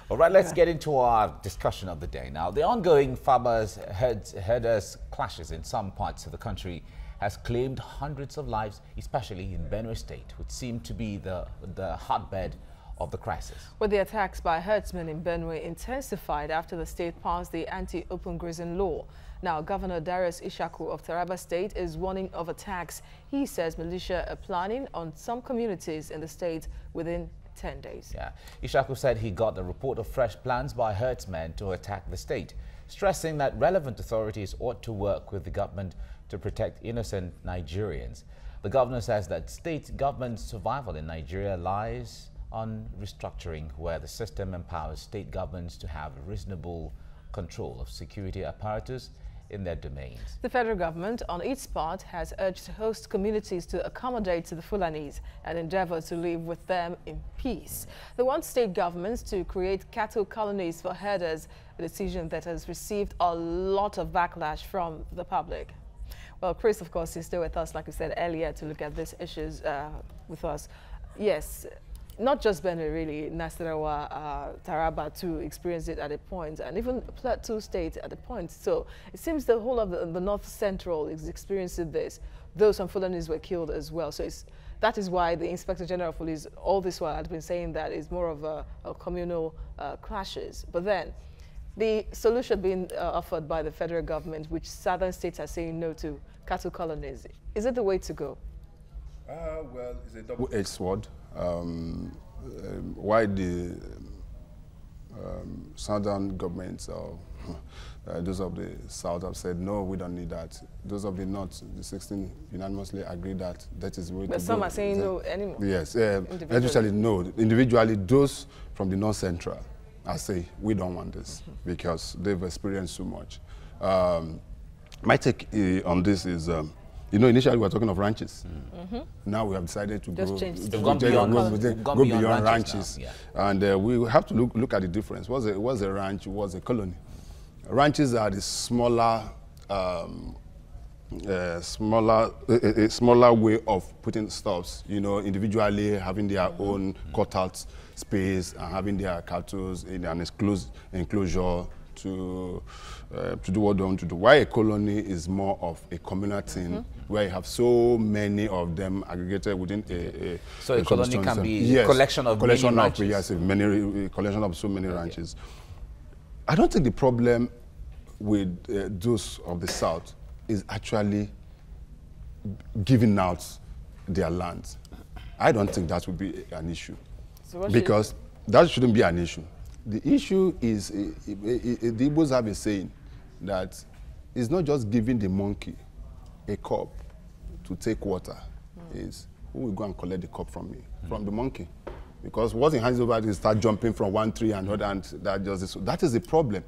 All right, let's get into our discussion of the day. Now, the ongoing farmers-herders clashes in some parts of the country has claimed hundreds of lives, especially in Benue State, which seemed to be the hotbed of the crisis. Well, the attacks by herdsmen in Benue intensified after the state passed the anti-open grazing law. Now, Governor Darius Ishaku of Taraba State is warning of attacks. He says militia are planning on some communities in the state within 10 days. Yeah, Ishaku said he got a report of fresh plans by herdsmen to attack the state, stressing that relevant authorities ought to work with the government to protect innocent Nigerians. The governor says that state government survival in Nigeria lies on restructuring, where the system empowers state governments to have reasonable control of security apparatus in their domains. The federal government, on its part, has urged host communities to accommodate the Fulanis and endeavor to live with them in peace. They want state governments to create cattle colonies for herders, a decision that has received a lot of backlash from the public. Well, Chris, of course, is still with us, like we said earlier, to look at these issues with us. Yes, not just Benue, really, Nasarawa, Taraba too experienced it at a point, and even Plateau State at a point. So it seems the whole of the North Central is experiencing this. Though some Fulanis were killed as well. So that is why the Inspector General of Police all this while had been saying that it's more of a communal clashes. But then the solution being offered by the federal government, which southern states are saying no to, cattle colonies, is it the way to go? Well, it's a double-edged sword. Why the southern governments or those of the south have said, no, we don't need that. Those of the north, the 16 unanimously agree that that is the way to go. But some are saying no anymore. Yes, especially no. Individually, those from the north central, I say, we don't want this because they've experienced so much. My take on this is, you know, initially we were talking of ranches. Now we have decided to go beyond ranches. Yeah. And we have to look at the difference. What's a ranch? What's a colony? Ranches are the smaller way of putting stuffs, you know, individually having their own cut-out space and having their cattle in an enclosure to do what they want to do. Why a colony is more of a communal thing, where you have so many of them aggregated within a so a colony can be a collection of many ranches. Yes, a collection of so many ranches. I don't think the problem with those of the south is actually giving out their land. I don't think that would be an issue, so because that shouldn't be an issue. The issue is, the Igbos have a saying that it's not just giving the monkey a cup to take water, is who will go and collect the cup from me, from the monkey. Because what he hands over is start jumping from one tree and another, and that is the problem.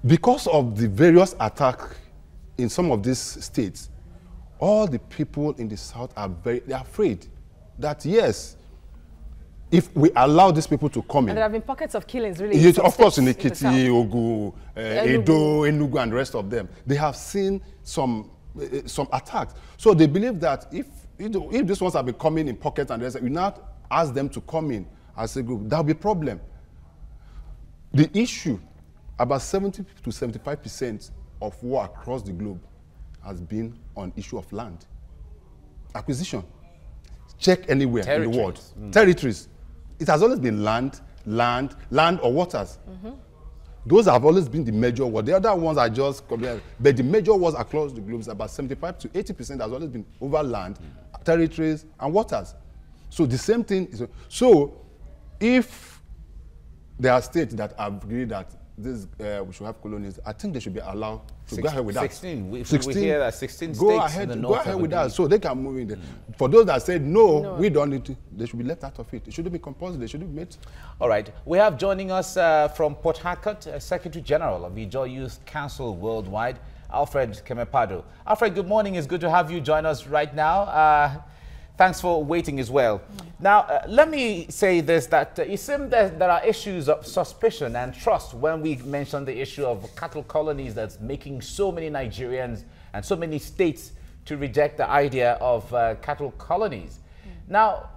Because of the various attacks in some of these states, all the people in the south are they're afraid that yes, if we allow these people to come in, and there have been pockets of killings, really. Yes, of course, in Ekiti, Ogu, Edo, Enugu, and the rest of them, they have seen some attacks. So they believe that if these ones have been coming in pockets and the rest, we now ask them to come in as a group, there'll be a problem. The issue, about 70 to 75% of war across the globe has been on issue of land acquisition. Check anywhere in the world. Territories. It has always been land or waters. Those have always been the major wars. The other ones are just, but the major wars across the globe is about 75 to 80% has always been over land, territories, and waters. So the same thing is, so if there are states that agree that this, we should have colonies, I think they should be allowed to go ahead with that. 16. We hear that 16 states in the north. Go ahead with that, so they can move in there. For those that said, no, we don't need to, they should be left out of it. It shouldn't be compulsory, they shouldn't be made. All right. We have joining us from Port Harcourt, Secretary General of the Joy Youth Council Worldwide, Alfred Kemepado. Alfred, good morning. It's good to have you join us right now. Thanks for waiting as well. Now, let me say this, that it seems that there are issues of suspicion and trust when we mention the issue of cattle colonies that's making so many Nigerians and so many states to reject the idea of cattle colonies. Now,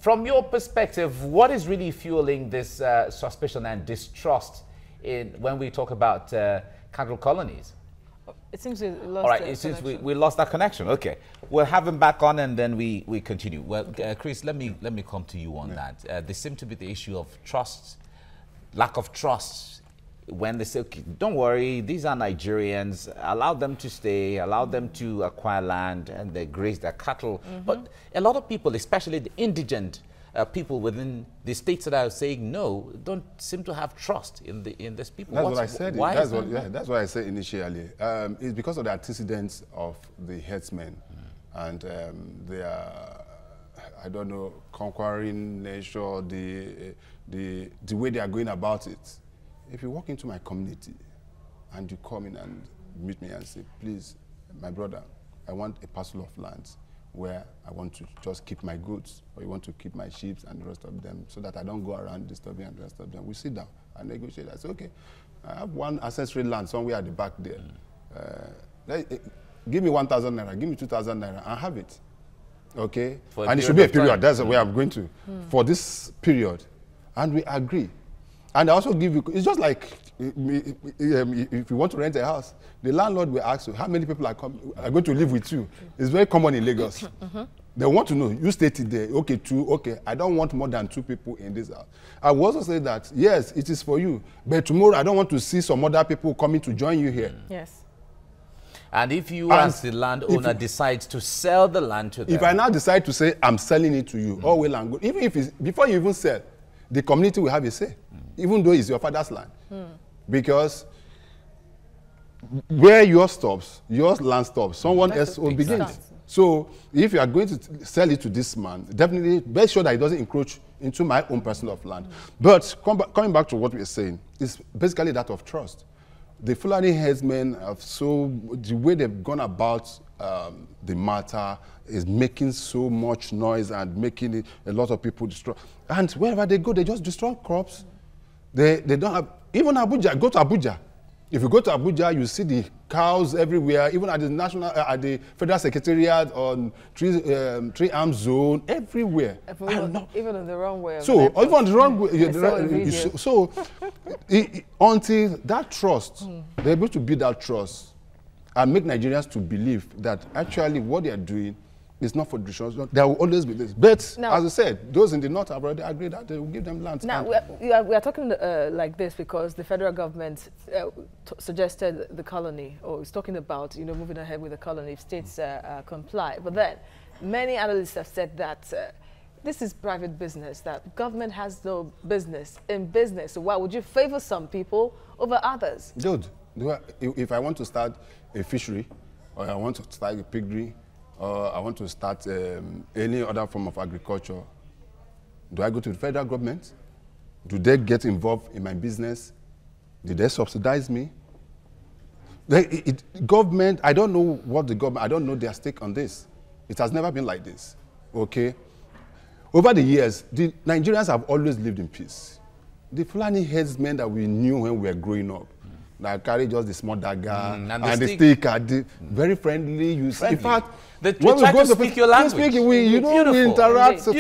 From your perspective, what is really fueling this suspicion and distrust when we talk about cattle colonies? It seems we lost. All right, it seems we lost that connection. Okay, we'll have him back on and then we continue. Well, Chris, let me come to you on that. There seems to be the issue of trust, lack of trust. When they say, okay, don't worry, these are Nigerians, allow them to stay, allow them to acquire land and they graze their cattle. But a lot of people, especially the indigent people within the states that are saying no, don't seem to have trust in these people. That's what I said. Why That's what I said initially. It's because of the antecedents of the headsmen and their, I don't know, conquering nature, the way they are going about it. If you walk into my community and you come in and meet me and say, please, my brother, I want a parcel of land where I want to just keep my goods, or you want to keep my sheep and the rest of them so that I don't go around disturbing and the rest of them. We sit down and negotiate. I say, okay, I have one ancestral land somewhere at the back there. Give me 1,000 naira, give me 2,000 naira, and have it. Okay? And it should be a period. That's the way I'm going to. For this period. And we agree. And I also give you, it's just like if you want to rent a house, the landlord will ask you, how many people are going to live with you? It's very common in Lagos. They want to know, you stated there, okay, 2, okay, I don't want more than 2 people in this house. I will also say that, yes, it is for you, but tomorrow I don't want to see some other people coming to join you here. Yes. And if you, as the landowner, decides to sell the land to them. If I now decide to say, I'm selling it to you, all well and good, even if it's, before you even sell, the community will have a say. Even though it's your father's land. Because where yours stops, your land stops, someone else will begin. So if you are going to sell it to this man, definitely be sure that it doesn't encroach into my own parcel of land. But coming back to what we're saying, it's basically that of trust. The Fulani headsmen have the way they've gone about the matter is making so much noise and making it, a lot of people destroy. And wherever they go, they just destroy crops. They don't have, even Abuja, go to Abuja. If you go to Abuja, you see the cows everywhere, even at the Federal Secretariat, on Three Arms Zone, everywhere. Even in the wrong way. So, even on the wrong way. So, until that trust, they're able to build that trust and make Nigerians to believe that actually what they are doing is not for destruction. There will always be this. But now, as I said, those in the north have already agreed that they will give them land. Now, we are talking like this because the federal government suggested the colony, or is talking about, moving ahead with the colony if states comply. But then, many analysts have said that this is private business, that government has no business in business. So why would you favor some people over others? Dude, if I want to start a fishery, or I want to start a piggery, or I want to start any other form of agriculture, do I go to the federal government? Do they get involved in my business? Do they subsidize me? Government, I don't know what the government, I don't know their stake on this. It has never been like this, okay? Over the years, the Nigerians have always lived in peace. The Fulani headsmen that we knew when we were growing up, that carry just the small dagger and the stick are very friendly. In fact, when we try to speak your language. We interact. So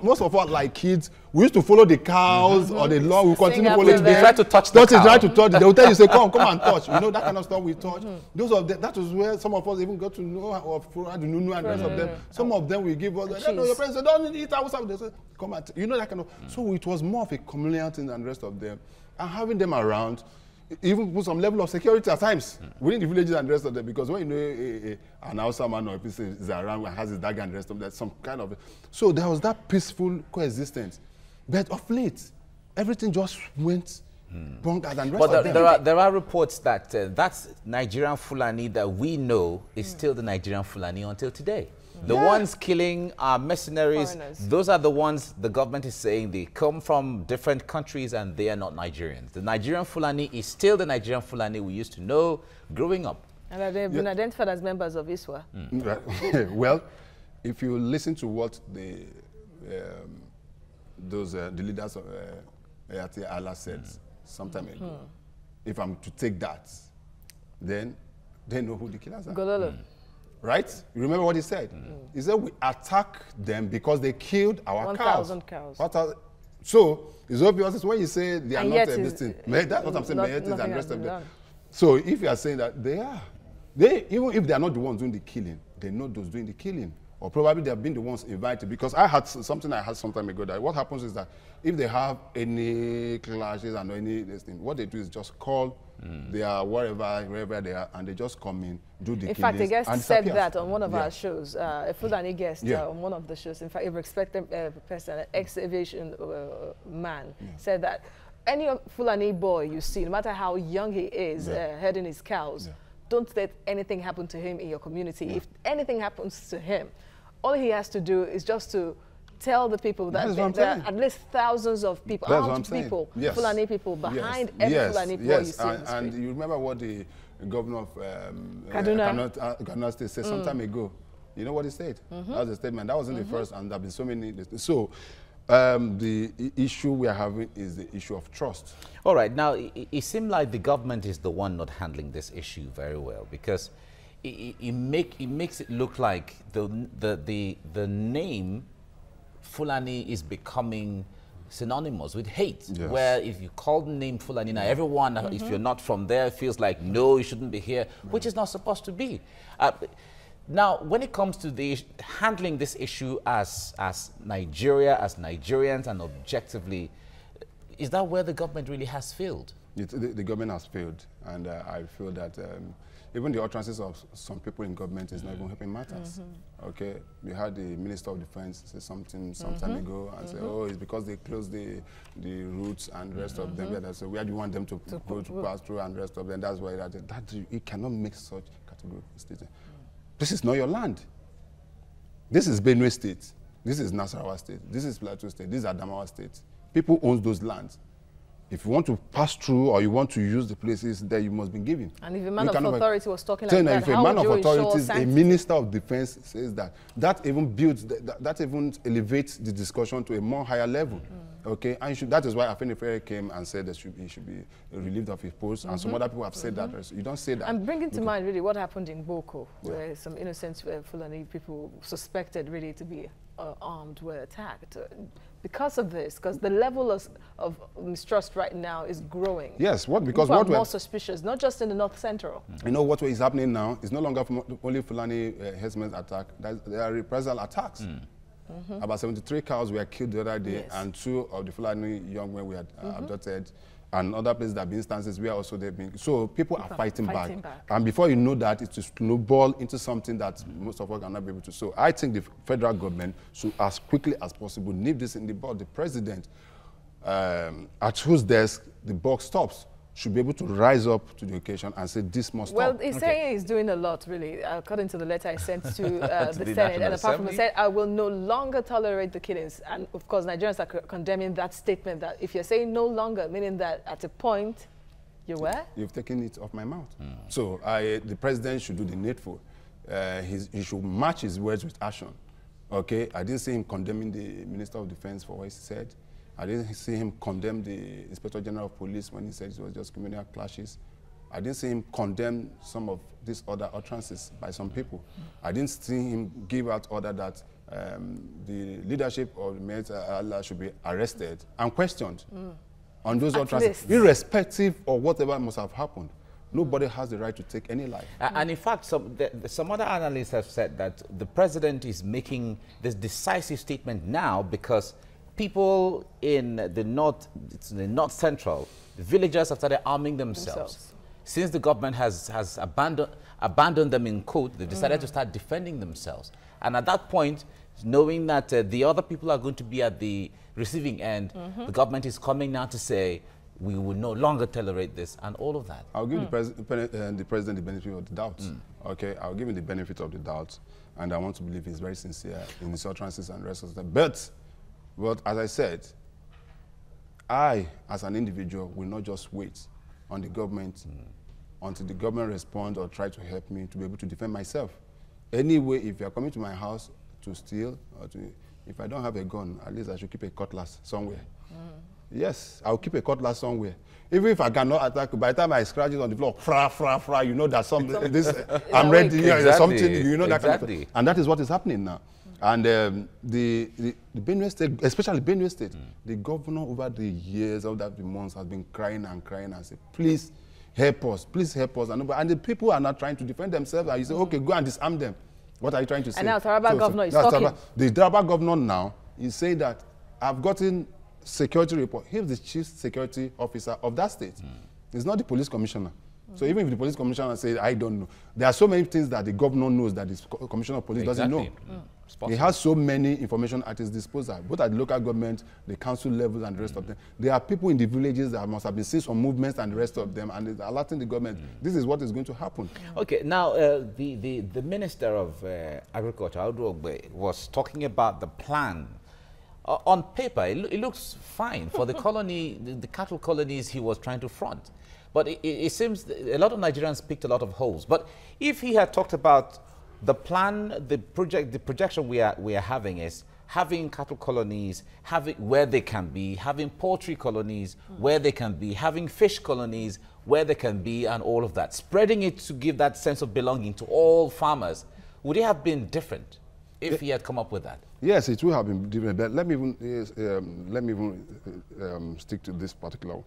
most of us like kids. We used to follow the cows or the law. We continue following. They try to touch the cow. They will tell you, say, come and touch. That kind of stuff we touch. Those of them, that was where some of us even got to know of the Nunu and the rest of them. Some of them we give us. No, your friends say, don't eat outside. They say, come and that kind of. So it was more of a communal thing than the rest of them, and having them around. Even put some level of security at times within the villages and the rest of them, because when an Hausa man or a person is around and has his dagger and the rest of that, some kind of. So there was that peaceful coexistence. But of late, everything just went bonkers and the rest of them. There are reports that that Nigerian Fulani that we know is still the Nigerian Fulani until today. The ones killing our mercenaries, those are the ones the government is saying they come from different countries and they are not Nigerians. The Nigerian Fulani is still the Nigerian Fulani we used to know growing up. And they've been identified as members of ISWA. Right. Well, if you listen to what the leaders of Ayati Allah said some time ago, if I'm to take that, then they know who the killers are. Gololo. right? You remember what he said? He said we attack them because they killed our 1,000 cows. So it's obvious when you say they are not this thing. That's what I'm saying. And rest of them. So if you are saying that they are, even if they are not the ones doing the killing, they know those doing the killing. Or probably they have been the ones invited. Because I had some time ago that what happens is that if they have any clashes and any this thing, what they do is just call their wherever they are, and they just come in, do the killings. In fact, a guest said that on one of our shows, a Fulani guest on one of the shows. In fact, a respected person, an ex-aviation man, said that any Fulani boy you see, no matter how young he is, herding his cows, don't let anything happen to him in your community. If anything happens to him, all he has to do is just to tell the people that there are at least thousands of people, armed people, Fulani people behind every Fulani boy you see on the street. And you remember what the governor of Kaduna State said some time ago. You know what he said? That was a statement. That wasn't the first, and there have been so many. So the issue we are having is the issue of trust. All right. Now, it seems like the government is the one not handling this issue very well, because it makes it look like the name Fulani is becoming synonymous with hate, where if you call the name Fulani, now everyone, if you're not from there, feels like, no, you shouldn't be here, which is not supposed to be. Now, when it comes to the handling this issue as Nigeria, as Nigerians, and objectively, is that where the government really has failed? The government has failed, and I feel that even the utterances of some people in government is not even helping matters. Okay, we had the Minister of Defense say something some time ago and say, oh, it's because they closed the routes and the rest of them. So where do you want them to pass through and the rest of them? That's why you cannot make such categorical statement. This is not your land. This is Benue State. This is Nasarawa State. This is Plateau State. This is Adamawa State. People own those lands. If you want to pass through or you want to use the places there, you must be given. And if a man of authority was talking like that, if a man of authority, a minister of defense says that even builds, that even elevates the discussion to a more higher level. Okay, and that is why Afenifere came and said that he should be relieved of his post, and some other people have said that. You don't say that. I'm bringing to mind really what happened in Boko, where some innocent Fulani people suspected really to be armed were attacked. Because of this, because the level of mistrust right now is growing. Yes, because people are more suspicious, not just in the North Central. You know what is happening now? It's no longer only Fulani herdsmen's attack. There are reprisal attacks. About 73 cows were killed the other day, and 2 of the Fulani young men were abducted. And other places there have been instances where also they've been. So people are fighting back. And before you know that, it will snowball into something that most of us cannot be able to. So I think the federal government should, as quickly as possible, nip this in the bud. The president, at whose desk the buck stops, should be able to rise up to the occasion and say this must stop. Well, he's saying he's doing a lot, really, according to the letter I sent to the Senate. And apart from it, said, I will no longer tolerate the killings. And of course, Nigerians are condemning that statement that if you're saying no longer, meaning that at a point, you're where? You've taken it off my mouth. So the president should do the needful. He should match his words with action. Okay, I didn't see him condemning the Minister of Defense for what he said. I didn't see him condemn the Inspector General of Police when he said it was just communal clashes. I didn't see him condemn some of these other utterances by some people. I didn't see him give out order that the leadership of the military Allah should be arrested and questioned on those utterances, irrespective of whatever must have happened. Nobody has the right to take any life. And in fact, some other analysts have said that the president is making this decisive statement now because people in the north central, the villagers have started arming themselves. Since the government has abandoned them in court, they decided to start defending themselves. And at that point, knowing that the other people are going to be at the receiving end, the government is coming now to say, we will no longer tolerate this and all of that. I'll give the president the benefit of the doubt. Okay, I'll give him the benefit of the doubt. And I want to believe he's very sincere in his utterances and the rest of that. But as I said, I, as an individual, will not just wait on the government until the government responds or try to help me to be able to defend myself. Anyway, if you're coming to my house to steal, or if I don't have a gun, at least I should keep a cutlass somewhere. yes, I'll keep a cutlass somewhere. Even if I cannot attack, by the time I scratch it on the floor, fra, you know that I'm ready. Exactly. There's something, you know, that exactly. kind of, and that is what is happening now. And the Benue State, especially Benue State, the governor over the years, over the months, has been crying and said, please help us, and the people are not trying to defend themselves. And you say, okay, go and disarm them. What are you trying to say? And now Taraba governor is talking. The Taraba governor now is saying that I've gotten security report. He's the chief security officer of that state. He's not the police commissioner. So even if the police commissioner says, I don't know, there are so many things that the governor knows that the commissioner of police doesn't know. He has so many information at his disposal, both at the local government, the council levels, and the rest of them. There are people in the villages that must have been seeing some movements and the rest of them, and they're alerting the government. This is what is going to happen. Okay, now the Minister of Agriculture, Audu Ogbe, was talking about the plan. On paper, it looks fine for the colony, the cattle colonies he was trying to front. But it seems a lot of Nigerians picked a lot of holes. But if he had talked about the plan, the projection we are having is having cattle colonies, having where they can be, having poultry colonies where they can be, having fish colonies where they can be, and all of that, spreading it to give that sense of belonging to all farmers. Would it have been different if he had come up with that? Yes, it would have been different. But let me even stick to this particular one.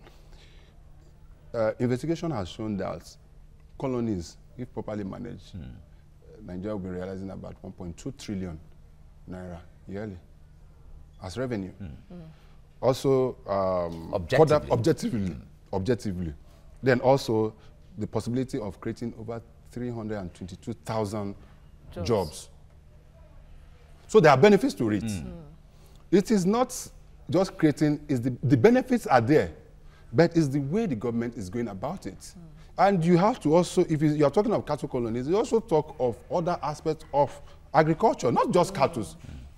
Investigation has shown that colonies, if properly managed, Nigeria will be realizing about 1.2 trillion naira yearly as revenue. Also, objectively. Then also the possibility of creating over 322,000 jobs. So there are benefits to it. It is not just creating, the benefits are there, but it's the way the government is going about it. And you have to also, if you are talking of cattle colonies, you also talk of other aspects of agriculture, not just cattle.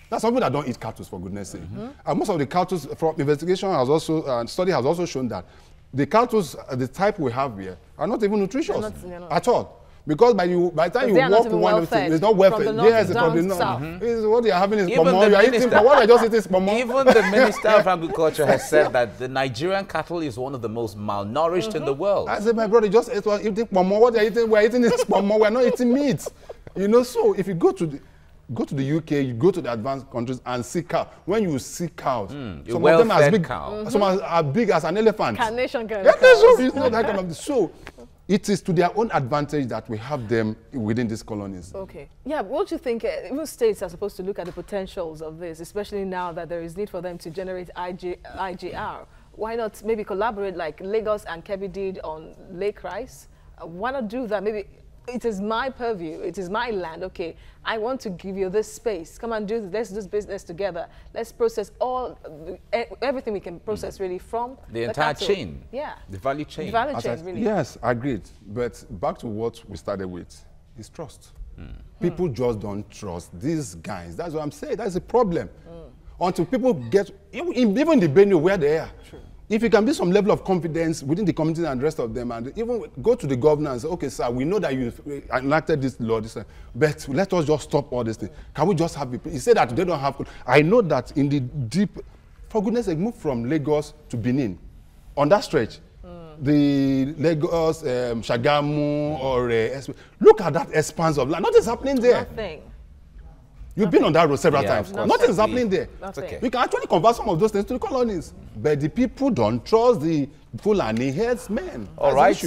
There's some people that don't eat cattle, for goodness sake. And most of the cattle, from investigation has also, study has also shown that the cattle, the type we have here, are not even nutritious at all. Because by the time you walk one thing, it's not welfare. Yes, it's probably not. What they are having is pomo. You are eating pomo. What I just eat is pomo. Even the Minister of Agriculture has said that the Nigerian cattle is one of the most malnourished in the world. I said, my brother, just eating pomo. What they are eating, we're eating is pomo. We're not eating meat. You know, so if you go to the UK, you go to the advanced countries and see cows. When you see cows, some of them are as big, some are big as an elephant. Carnation kind of cows. It's not that kind of. So it is to their own advantage that we have them within these colonies. Okay. Yeah, but what do you think? Even states are supposed to look at the potentials of this, especially now that there is need for them to generate IGR. Why not maybe collaborate like Lagos and Kebbi did on Lake Rice? Why not do that? Maybe it is my purview, it is my land. Okay, I want to give you this space. Come and do this. Let's do this business together. Let's process everything we can process really from the entire chain. Yeah. The value chain. The value chain, really. Yes, agreed. But back to what we started with, is trust. People just don't trust these guys. That's what I'm saying. That's a problem. Until people get, even the Benue where they are. Sure. If you can build some level of confidence within the community and the rest of them, and even go to the governor and say, okay, sir, we know that you enacted this law, but let us just stop all this thing. Can we just have people? He said that they don't have. I know that in the deep, for goodness sake, move from Lagos to Benin on that stretch. The Lagos, Shagamu, or look at that expanse of land. Nothing's happening there. Nothing. You've been on that road several times. Nothing is happening there. Okay. You can actually convert some of those things to the colonies. But the people don't trust the Fulani headsmen. All right.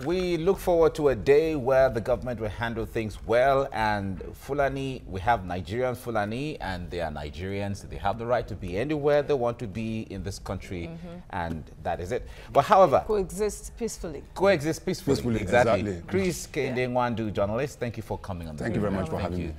We look forward to a day where the government will handle things well. And Fulani, we have Nigerian Fulani, and they are Nigerians. They have the right to be anywhere they want to be in this country. And that is it. But however, coexist peacefully. Coexist peacefully. Exactly. Chris Kende Nwandu, journalist, thank you for coming on. Thank you very much for having me.